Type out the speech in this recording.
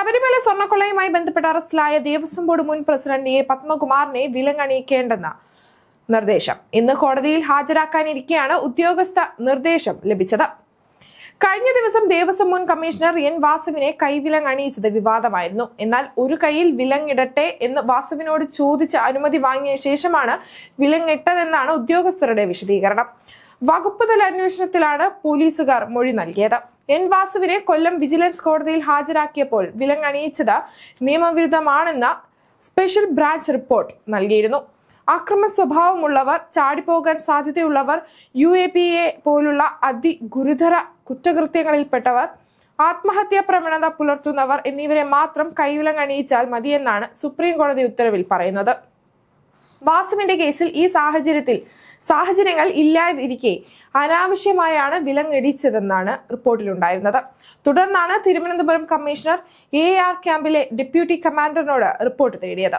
ശബരിമല സ്വർണ്ണക്കൊള്ളയുമായി ബന്ധപ്പെട്ട അറസ്റ്റിലായ ദേവസ്വം ബോർഡ് മുൻ പ്രസിഡന്റ് എ പത്മകുമാറിനെ വിലങ്ങണിയിക്കേണ്ടെന്ന നിർദ്ദേശം ഇന്ന് കോടതിയിൽ ഹാജരാക്കാനിരിക്കെയാണ് ഉദ്യോഗസ്ഥ നിർദ്ദേശം ലഭിച്ചത്. കഴിഞ്ഞ ദിവസം ദേവസ്വം മുൻ കമ്മീഷണർ എൻ വാസുവിനെ കൈവിലങ്ങണിയിച്ചത് വിവാദമായിരുന്നു. എന്നാൽ ഒരു കൈയിൽ വിലങ്ങിടട്ടെ എന്ന് വാസുവിനോട് ചോദിച്ച് അനുമതി വാങ്ങിയ ശേഷമാണ് വിലങ്ങിട്ടതെന്നാണ് ഉദ്യോഗസ്ഥരുടെ വിശദീകരണം. വകുപ്പ് തല അന്വേഷണത്തിലാണ് പോലീസുകാർ മൊഴി നൽകിയത്. എൻ വാസുവിനെ കൊല്ലം വിജിലൻസ് കോടതിയിൽ ഹാജരാക്കിയപ്പോൾ വിലങ്ങണിയിച്ചത് നിയമവിരുദ്ധമാണെന്ന സ്പെഷ്യൽ ബ്രാഞ്ച് റിപ്പോർട്ട് നൽകിയിരുന്നു. അക്രമ സ്വഭാവമുള്ളവർ, ചാടിപ്പോകാൻ സാധ്യതയുള്ളവർ, UAPA പോലുള്ള അതിഗുരുതര കുറ്റകൃത്യങ്ങളിൽപ്പെട്ടവർ, ആത്മഹത്യാ പ്രവണത പുലർത്തുന്നവർ എന്നിവരെ മാത്രം കൈവിലങ്ങണിയിച്ചാൽ മതിയെന്നാണ് സുപ്രീം കോടതി ഉത്തരവിൽ പറയുന്നത്. വാസുവിന്റെ കേസിൽ ഈ സാഹചര്യങ്ങൾ ഇല്ലാതിരിക്കെ അനാവശ്യമായാണ് വിലങ്ങിടിച്ചതെന്നാണ് റിപ്പോർട്ടിലുണ്ടായിരുന്നത്. തുടർന്നാണ് തിരുവനന്തപുരം കമ്മീഷണർ AR ക്യാമ്പിലെ ഡെപ്യൂട്ടി കമാൻഡറിനോട് റിപ്പോർട്ട് തേടിയത്.